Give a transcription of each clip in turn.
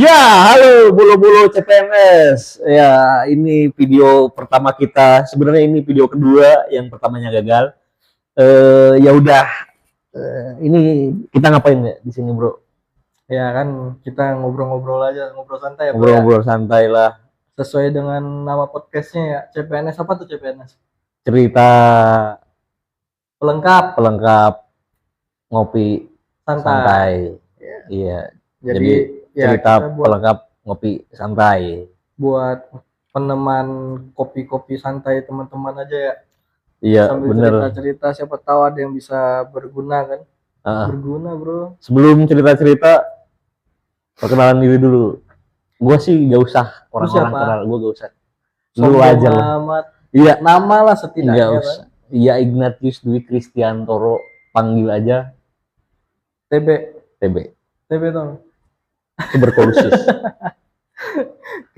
Ya, halo bulu-bulu CPNS. Ya, ini video pertama kita. Sebenarnya ini video kedua, yang pertamanya gagal. Ya udah. Ini kita ngapain ya di sini, Bro? Ya kan kita ngobrol-ngobrol aja, ngobrol santai ya bro ya. Ngobrol-ngobrol santai lah. Sesuai dengan nama podcastnya ya, CPNS apa tuh CPNS? Cerita Pelengkap pelengkap ngopi santai. santai. Ya. Iya. Jadi ya cerita kita buat pelengkap ngopi santai. peneman kopi-kopi santai teman-teman aja ya. Iya, Sambil bener. cerita-cerita, siapa tahu ada yang bisa berguna kan? Berguna bro. Sebelum cerita-cerita, perkenalan diri dulu. Gue sih gak usah orang-orang kenal, gue gak usah. Lu aja lah. Iya. Nama lah setidaknya. Gak usah. Iya, Ignatius Dwi Kristiantoro, panggil aja TB. TB. TB tuh. Tuberkulosis.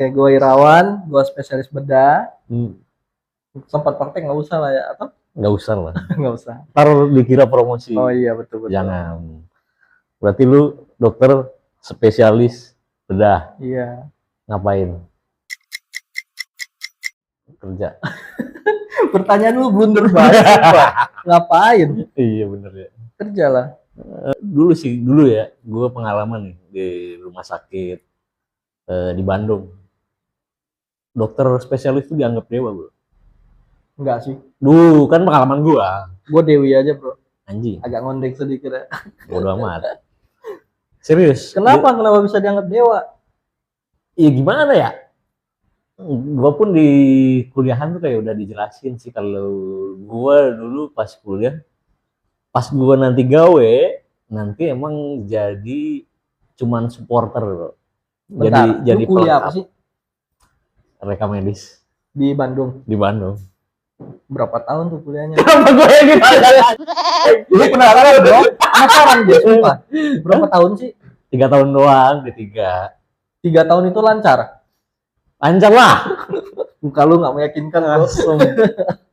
Kayak gue Irawan, gue spesialis bedah. Sempat praktek nggak usah lah ya, atau? Nggak usah lah. Nggak usah. Ntar dikira promosi. Oh iya betul. Jangan. Berarti lu dokter spesialis bedah. Iya. Ngapain? Kerja. Pertanyaan lu blunder banget. Ngapain? Iya bener ya. Kerja lah. Dulu ya, gue pengalaman nih di rumah sakit di Bandung. Dokter spesialis itu dianggap dewa, bro. Enggak sih. Duh, kan pengalaman gue. Gue Dewi aja, bro. Anjing. Agak ngondek sedikit ya. Bodoh amat. Serius. Kenapa bisa dianggap dewa? Iya gimana ya? Gue pun di kuliahan tuh kayak udah dijelasin sih, kalau gue dulu pas kuliah, pas gue nanti gawe, nanti emang jadi cuman supporter, bro. Bentar, jadi kuliah apa sih? Reka medis di Bandung. Di Bandung. Berapa tahun tuh kuliahnya? Kenapa gue yang ditanya? Ini penasaran bro. Penasaran gue sumpah. Berapa tahun sih? 3 tahun doang, di 3 tahun itu lancar? Lancar lah. Muka lu nggak meyakinkan langsung.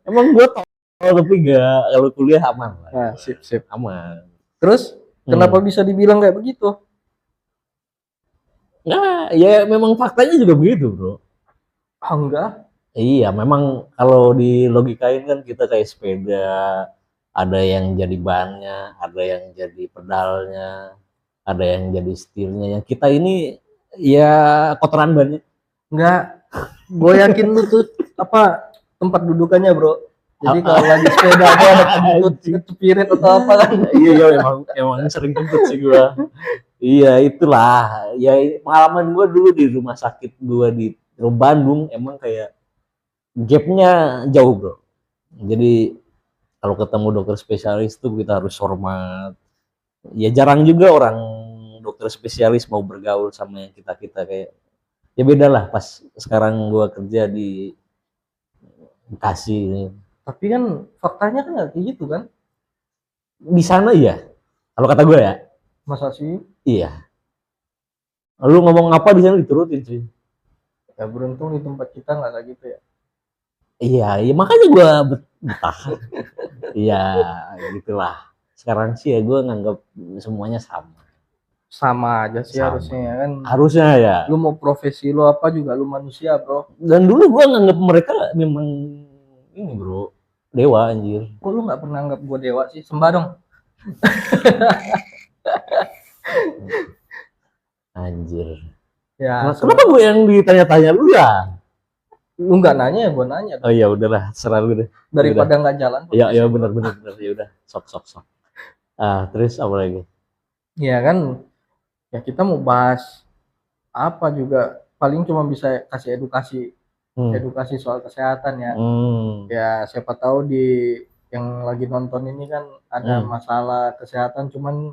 Emang gue tau, tapi gak, kalau kuliah aman lah. Nah, sip. Aman. Terus kenapa bisa dibilang kayak begitu? Nah, ya memang faktanya juga begitu, bro. Enggak. Iya, memang kalau di logikain kan kita kayak sepeda, ada yang jadi bannya, ada yang jadi pedalnya, ada yang jadi setirnya. Yang kita ini ya kotoran bannya. Enggak, gue yakin lu tuh apa tempat dudukannya, bro. Jadi kalau lagi sepeda ada kentut, cepirit atau apa kan? Iya, emang sering kentut sih gue. Iya, itulah. Ya pengalaman gue dulu di rumah sakit gue di Bandung emang kayak gapnya jauh, bro. Jadi kalau ketemu dokter spesialis tuh kita harus hormat. Ya jarang juga orang dokter spesialis mau bergaul sama yang kita kayak. Ya beda lah pas sekarang gua kerja di Bekasi ini. Tapi kan faktanya kan nggak kayak gitu kan? Di sana iya. Kalau kata gue ya. Masa sih? Iya. Lu ngomong apa di sana diturutin sih. Ya beruntung di tempat kita nggak kayak gitu ya. Iya, ya makanya gue betah. Iya, gitulah. Sekarang sih ya gue nganggap semuanya sama aja sih harusnya ya kan. Harusnya ya. Lu mau profesi lu apa juga lu manusia, bro. Dan dulu gue nganggap mereka memang ini, bro, dewa anjir. Kok lu nggak pernah anggap gue dewa sih? Sembah dong. Anjir. Ya. Kenapa gue yang ditanya-tanya lu ya? Lu nggak nanya ya gue nanya. Oh iya udahlah, selalu deh. Daripada nggak jalan. Iya benar. Ya udah, sok. Terus apa lagi? Ya kan. Ya kita mau bahas apa juga, paling cuma bisa kasih edukasi soal kesehatan ya. Ya siapa tahu di yang lagi nonton ini kan ada masalah kesehatan, cuman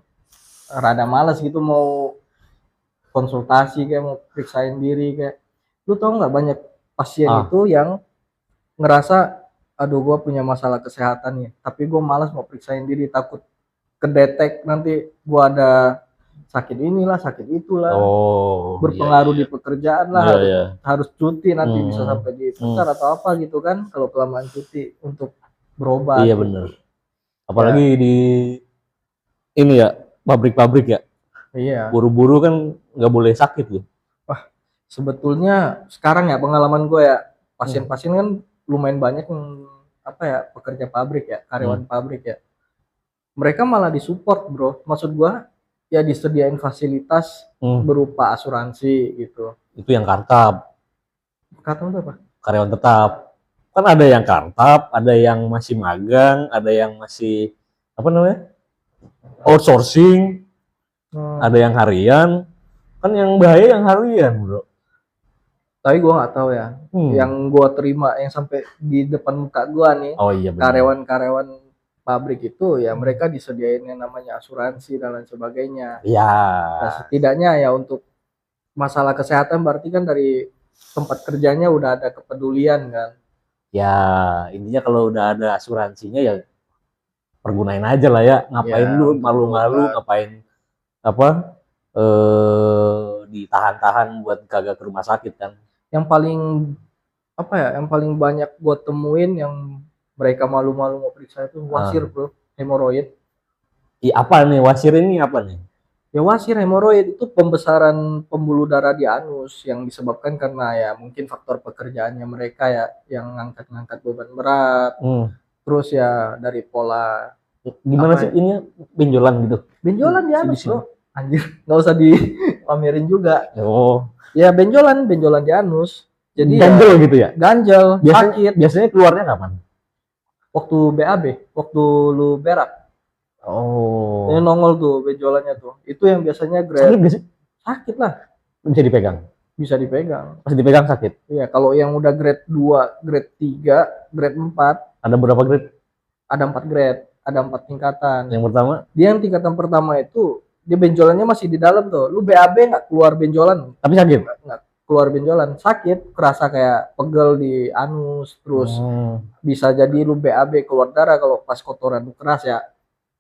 rada malas gitu mau konsultasi, kayak mau periksain diri. Kayak lu tau nggak, banyak pasien itu yang ngerasa aduh gue punya masalah kesehatan ya, tapi gue malas mau periksain diri, takut kedetek nanti gue ada sakit inilah, sakit itulah, berpengaruh di pekerjaan lah, harus cuti nanti bisa sampai dipecat atau apa gitu kan kalau kelamaan cuti untuk berobat. Iya benar. Apalagi di ini ya, pabrik-pabrik ya. Iya. Buru-buru kan nggak boleh sakit loh. Sebetulnya sekarang ya pengalaman gue ya, pasien-pasien kan lumayan banyak yang apa ya, pekerja pabrik ya, karyawan pabrik ya. Mereka malah disupport bro. Maksud gue ya disediain fasilitas berupa asuransi gitu. Itu yang kartap. Kata lu apa? Karyawan tetap. Kan ada yang kartap, ada yang masih magang, ada yang masih apa namanya? Outsourcing, ada yang harian. Kan yang bahaya yang harian, bro. Tapi gue nggak tahu ya. Yang gue terima yang sampai di depan muka gue nih, karyawan-karyawan pabrik itu ya mereka disediain yang namanya asuransi dan lain sebagainya. Iya. Nah, setidaknya ya untuk masalah kesehatan berarti kan dari tempat kerjanya udah ada kepedulian kan. Ya intinya kalau udah ada asuransinya ya pergunain aja lah ya. Ngapain lu malu-malu, ngapain apa ditahan-tahan buat kagak ke rumah sakit kan. Yang paling apa ya, yang paling banyak gue temuin yang mereka malu-malu mau periksa itu wasir bro, hemoroid. Apa nih wasir ini apa nih? Ya wasir hemoroid itu pembesaran pembuluh darah di anus yang disebabkan karena ya mungkin faktor pekerjaannya mereka ya yang ngangkat-ngangkat beban berat. Terus ya dari pola gimana sih ini benjolan gitu? Benjolan di anus bro. Anjir, nggak usah dipamerin juga. Ya benjolan di anus. Jadi ganjel ya, gitu ya? Ganjel, sakit. Biasanya keluarnya kapan? Waktu BAB, waktu lu berak. Ini nongol tuh benjolannya tuh. Itu yang biasanya grade. Sakit gak sih? Sakit lah. Bisa dipegang? Bisa dipegang. Pas dipegang sakit? Iya, kalau yang udah grade 2, grade 3, grade 4. Ada berapa grade? Ada 4 grade, ada 4 tingkatan. Yang pertama? Dia yang tingkatan pertama itu, dia benjolannya masih di dalam tuh. Lu BAB nggak keluar benjolan. Tapi sakit? Nggak keluar benjolan, sakit, kerasa kayak pegel di anus, terus bisa jadi lu BAB keluar darah kalau pas kotoran lu keras ya.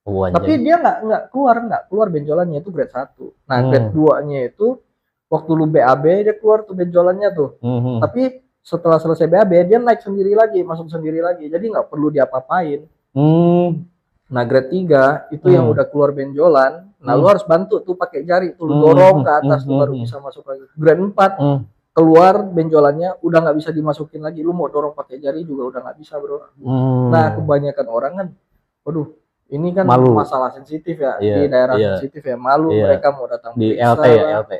Tapi dia nggak keluar benjolannya, itu grade 1. Nah grade 2-nya itu waktu lu BAB dia keluar tuh benjolannya tuh. Tapi setelah selesai BAB dia naik sendiri lagi, masuk sendiri lagi, jadi nggak perlu diapa-apain. Nah grade 3 itu yang udah keluar benjolan, nah lu harus bantu tuh pakai jari tuh, lu dorong ke atas tuh baru bisa masuk lagi. Grade 4 keluar benjolannya udah nggak bisa dimasukin lagi, lu mau dorong pakai jari juga udah nggak bisa bro. Nah kebanyakan orang kan, waduh ini kan malu. Masalah sensitif ya, di daerah sensitif ya, malu mereka mau datang di periksa, LT ya, LT.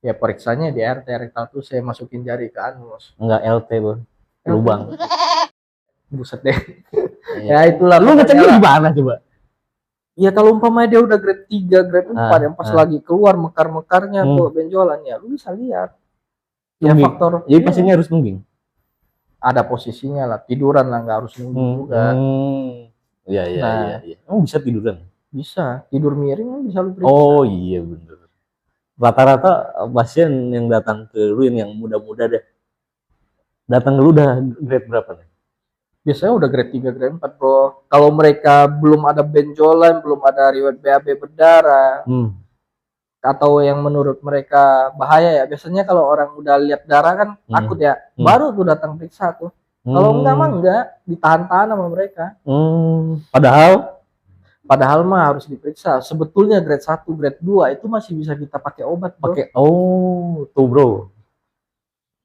Ya periksanya di RT, rektal tuh saya masukin jari ke anus. Enggak LT bro, lubang. Buset deh. Ya itulah. Lu ngeceknya gimana coba? Ya kalau umpamanya dia udah grade 3, grade 4 yang pas lagi keluar mekar-mekarnya tuh benjolannya, lu bisa lihat. Ya faktor. Jadi pasiennya harus nungging. Ada posisinya lah, tiduran lah, nggak harus nungging juga. Iya. Bisa tiduran? Bisa, tidur miring kan bisa lu periksa. Oh iya bener. Rata-rata pasien yang datang ke lu yang muda-muda deh, datang ke lu udah grade berapa nih? Biasanya udah grade 3, grade 4 bro. Kalau mereka belum ada benjolan, belum ada riwayat BAB berdarah, atau yang menurut mereka bahaya ya, biasanya kalau orang udah lihat darah kan takut ya, baru tuh datang periksa tuh. Kalau enggak mah enggak, ditahan-tahan sama mereka. Padahal mah harus diperiksa. Sebetulnya grade 1, grade 2 itu masih bisa kita pakai obat bro. Tuh bro,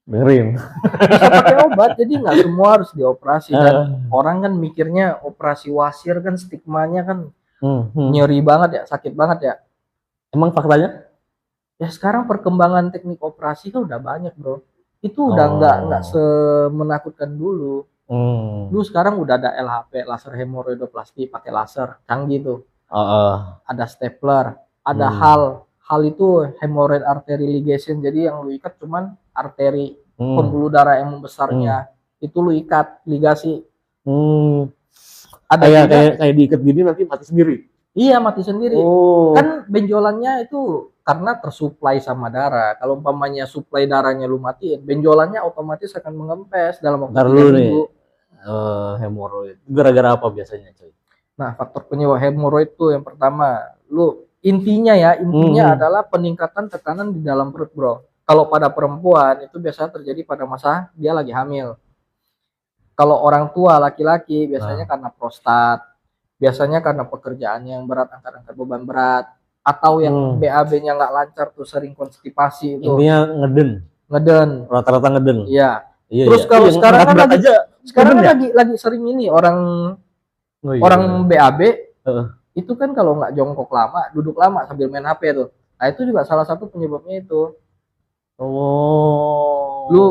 dengerin. Bisa pakai obat, jadi nggak semua harus dioperasi. Dan orang kan mikirnya operasi wasir kan stigmanya kan nyeri banget ya, sakit banget ya. Emang faktanya? Ya sekarang perkembangan teknik operasi kan udah banyak bro. Itu udah nggak semenakutkan dulu. Dulu sekarang udah ada LHP, laser hemoroidoplasti, pakai laser, canggih tuh. Ada stapler, ada hal itu hemorrhoid artery ligation, jadi yang lu ikat cuman arteri pembuluh darah yang membesarnya, itu lu ikat ligasi. Ada kayak diikat gini nanti mati sendiri. Iya mati sendiri. Kan benjolannya itu karena tersuplai sama darah. Kalau umpamanya suplai darahnya lu matiin, benjolannya otomatis akan mengempes dalam waktu 3 minggu. Hemoroid gara-gara apa biasanya coy? Nah faktor penyebab hemoroid tuh yang pertama, lu intinya adalah peningkatan tekanan di dalam perut bro. Kalau pada perempuan itu biasanya terjadi pada masa dia lagi hamil. Kalau orang tua laki-laki biasanya karena prostat, biasanya karena pekerjaan yang berat, angkat-angkat beban berat. atau yang BAB-nya nggak lancar tuh sering konstipasi itu. Intinya ngeden. Rata-rata ngeden. Iya. Iya. Terus kalau sekarang kan lagi aja, sekarang kan lagi sering ini orang BAB itu kan kalau nggak jongkok lama, duduk lama sambil main HP tuh. Nah itu juga salah satu penyebabnya itu. Lu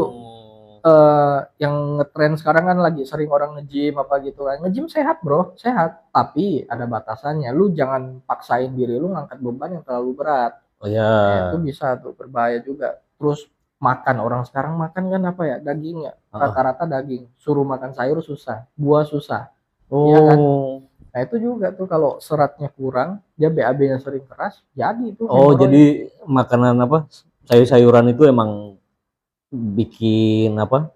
yang ngetren sekarang kan lagi sering orang nge-gym apa gitu kan. Nge-gym sehat bro, sehat. Tapi ada batasannya. Lu jangan paksain diri lu ngangkat beban yang terlalu berat. Oh ya. Itu bisa tuh berbahaya juga. Terus makan, orang sekarang makan kan apa ya, daging ya, rata-rata daging. Suruh makan sayur susah, buah susah. Iya kan? Nah itu juga tuh kalau seratnya kurang, dia BAB-nya sering keras, jadi itu. Jadi makanan apa, sayur-sayuran itu emang bikin apa,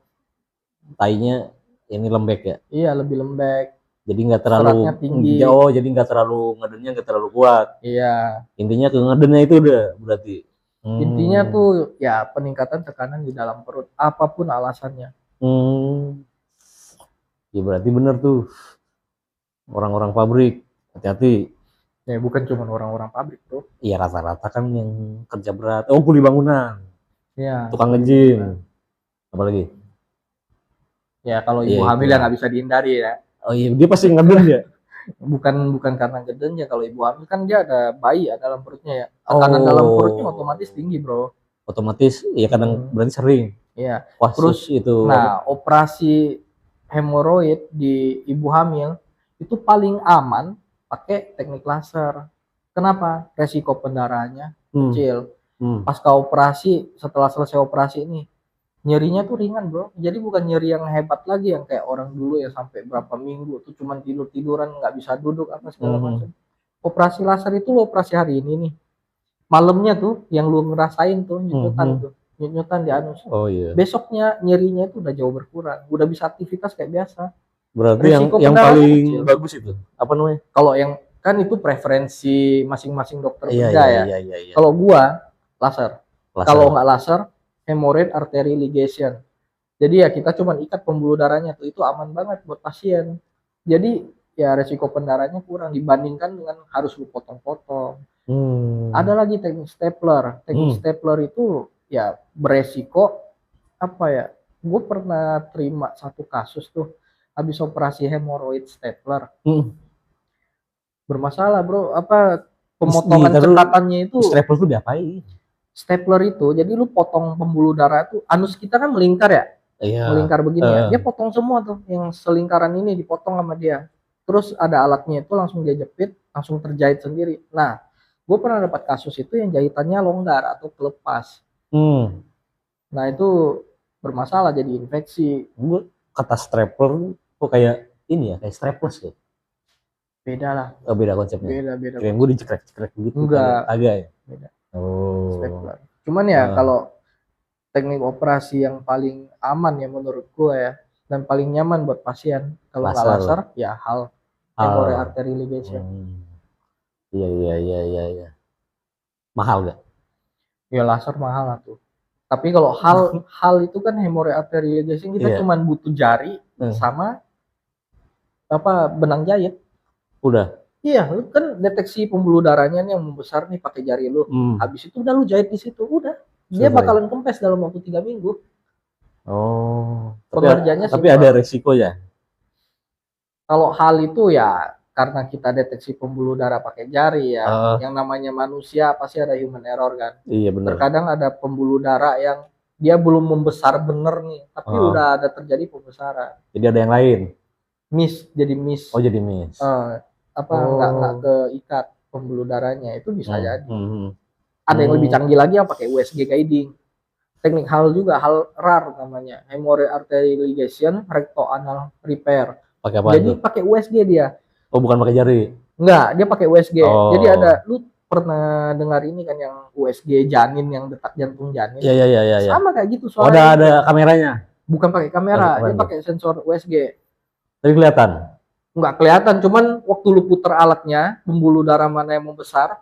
tainya ini lembek ya? Iya, lebih lembek. Jadi nggak terlalu tinggi. Jadi nggak terlalu ngedennya, nggak terlalu kuat. Iya. Intinya ke ngedennya itu udah berarti. Intinya tuh ya peningkatan tekanan di dalam perut, apapun alasannya. Ya berarti bener tuh orang-orang pabrik, hati-hati. Ya bukan cuma orang-orang pabrik tuh. Iya rata-rata kan yang kerja berat. Kuli bangunan. Iya. Tukang nge-gym. Apalagi? Ya kalau ibu hamil ya nggak bisa dihindari ya. Oh iya, dia pasti ngeden ya. Bukan karena ngeden ya, kalau ibu hamil kan dia ada bayi ya dalam perutnya ya. Tekanan dalam perutnya otomatis tinggi bro. Otomatis ya kadang berarti sering. Iya. Wah, terus itu. Nah operasi hemoroid di ibu hamil itu paling aman pakai teknik laser. Kenapa? Resiko pendarahannya kecil. Pasca operasi, setelah selesai operasi ini, nyerinya tuh ringan bro. Jadi bukan nyeri yang hebat lagi yang kayak orang dulu ya sampai berapa minggu tuh cuman tiduran nggak bisa duduk apa segala macam. Operasi laser itu lo operasi hari ini nih, malamnya tuh yang lu ngerasain tuh nyutan di anus. Oh iya. Besoknya nyerinya itu udah jauh berkurang, udah bisa aktivitas kayak biasa. Berarti yang paling kecil. Bagus itu apa namanya? Kalau yang kan itu preferensi masing-masing dokter beda ya. Kalau gua laser. Kalau nggak laser, hemorrhoid artery ligation. Jadi ya kita cuma ikat pembuluh darahnya tuh, itu aman banget buat pasien. Jadi ya resiko pendarahannya kurang dibandingkan dengan harus lu potong-potong. Ada lagi teknik stapler. Teknik stapler itu ya beresiko apa ya? Gue pernah terima satu kasus tuh habis operasi hemorrhoid stapler. Bermasalah bro, apa pemotongan cetatannya itu. Stapler tuh diapain? Stapler itu jadi lu potong pembuluh darah tuh, anus kita kan melingkar ya. Melingkar begini ya. Dia potong semua tuh yang selingkaran ini dipotong sama dia. Terus ada alatnya itu langsung dia jepit, langsung terjahit sendiri. Nah, gue pernah dapat kasus itu yang jahitannya longgar atau kelepas. Nah itu bermasalah jadi infeksi. Gue kata stapler kok kayak ini ya, kayak strapless ya. Beda lah. Oh, beda konsepnya. Beda. Kayak gue dicekrek-cekrek gitu. Enggak. Agak ya. Beda. Stapler. Cuman ya kalau teknik operasi yang paling aman ya menurut gue ya, dan paling nyaman buat pasien kalau nggak laser ya hemorrhoid artery ligation. Iya. Mahal gak? Ya laser mahal lah tuh. Tapi kalau hal itu kan hemorrhoid artery ligation kita cuman butuh jari sama apa benang jahit. Udah. Iya, lu kan deteksi pembuluh darahnya nih yang membesar nih pakai jari lu. Habis itu udah lu jahit di situ, udah. Dia bakalan kempes dalam waktu 3 minggu. Pengerjaannya tapi ada resiko ya. Kalau hal itu ya karena kita deteksi pembuluh darah pakai jari ya, yang namanya manusia pasti ada human error kan. Iya benar. Terkadang ada pembuluh darah yang dia belum membesar bener nih, tapi udah ada terjadi pembesaran. Jadi ada yang lain. Jadi miss. Oh jadi miss. Nggak keikat pembuluh darahnya, itu bisa jadi. Ada yang lebih canggih lagi yang pakai USG guiding. Teknik hal juga, hal RAR namanya, hemorrhoid artery ligation rectoanal repair. Pakai apa? Jadi pakai USG dia. Oh bukan pakai jari? Enggak, dia pakai USG. Jadi ada, lu pernah dengar ini kan yang USG janin, yang detak jantung janin? Iya. Sama kayak gitu soalnya. Ada kameranya? Bukan pakai kamera, dia pakai sensor USG. Tapi kelihatan? Nggak kelihatan, cuman waktu lu puter alatnya, pembuluh darah mana yang membesar,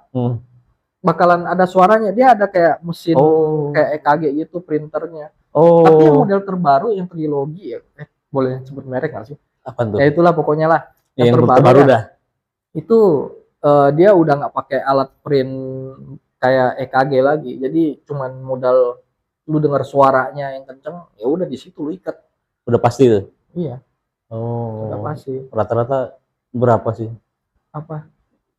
bakalan ada suaranya. Dia ada kayak mesin kayak EKG gitu, printernya. Tapi yang model terbaru yang trilogi ya, boleh sebut merek nggak sih? Apa tuh? Ya itulah pokoknya lah. Yang terbaru dah. Itu dia udah nggak pakai alat print kayak EKG lagi. Jadi cuman modal lu dengar suaranya yang kenceng, ya udah di situ lu ikat. Udah pasti tuh. Iya, udah Oh. pasti. Rata-rata berapa sih Apa?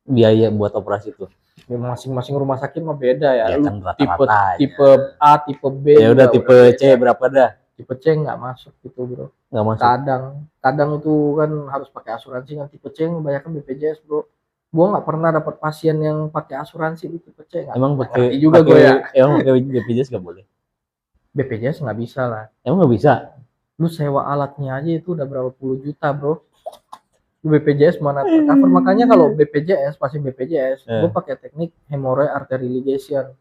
biaya buat operasi itu? Ya, masing-masing rumah sakit mah beda ya. Ya Lu kan tipe rata-rata. tipe A, tipe B. Ya udah juga tipe beda. C berapa dah? Tipe C nggak masuk gitu bro. Nggak masuk. Kadang itu kan harus pakai asuransi kan. Tipe C kebanyakan BPJS bro. Gua nggak pernah dapat pasien yang pakai asuransi di tipe C. Emang ngerti juga gue ya. Emang pakai BPJS nggak boleh? BPJS nggak bisa lah. Emang nggak bisa? Lu sewa alatnya aja itu udah berapa puluh juta bro. Lu BPJS mana tercover. Makanya kalau BPJS pasien BPJS, gue pakai teknik hemorrhoid artery ligation.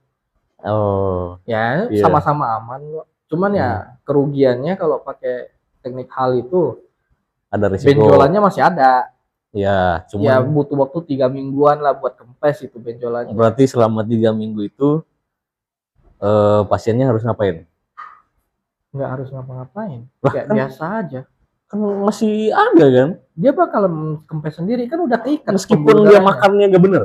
Oh. Ya Iya. sama-sama aman kok. Cuman ya kerugiannya kalau pakai teknik hal itu Ada risiko. benjolannya masih ada. Ya, cuman Ya butuh waktu 3 mingguan lah buat kempes itu benjolannya. berarti selama 3 minggu itu pasiennya harus ngapain? Nggak harus ngapa-ngapain. Lah, Kayak kan- biasa aja. Kan masih ada kan? Dia bakal kempes sendiri kan udah keikat. Meskipun pembuluh dia darahnya. makannya nggak bener.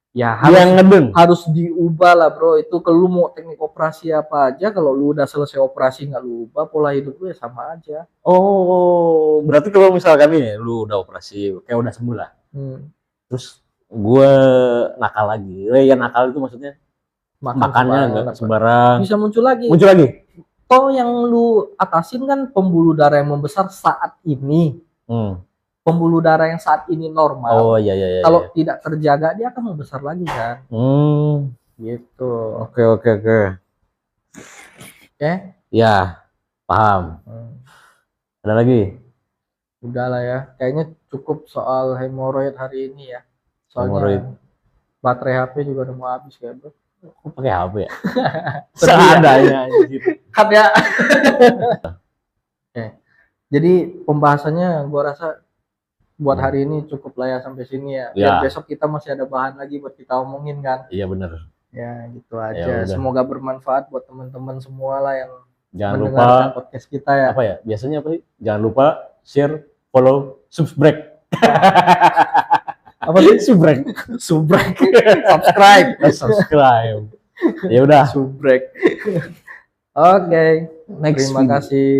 Ya Dia ngedeng. harus diubah lah bro. Itu kalau lu mau teknik operasi apa aja, kalau lu udah selesai operasi nggak lu ubah pola hidup lu ya sama aja. Oh, berarti kalau misalkan nih lu udah operasi, kayak udah sembuh lah. Terus gue nakal lagi. Ya nakal itu maksudnya makannya nggak sembarang. Bisa muncul lagi. Muncul lagi. Toh yang lu atasin kan pembuluh darah yang membesar saat ini. Pembuluh darah yang saat ini normal. Oh iya iya. Kalau tidak terjaga dia akan membesar lagi kan. Gitu. Oke. Oke? Ya, paham. Ada lagi? Udah lah ya. Kayaknya cukup soal hemoroid hari ini ya. Soalnya Hemoroid. baterai HP juga udah mau habis kayak bro. Kok pakai HP ya? Sedih ya. Seadanya gitu. Cut ya. Jadi pembahasannya gua rasa buat hari ini cukup lah ya sampai sini ya. Biar besok kita masih ada bahan lagi buat kita omongin kan. Iya bener. Ya gitu aja. Semoga bermanfaat buat teman-teman semua lah yang Jangan lupa mendengarkan podcast kita ya. apa ya? Biasanya apa sih? Jangan lupa share, follow, subscribe. Apa sih? Subrek. Subscribe. Ya udah. Subrek. Oke. Next Terima video. kasih.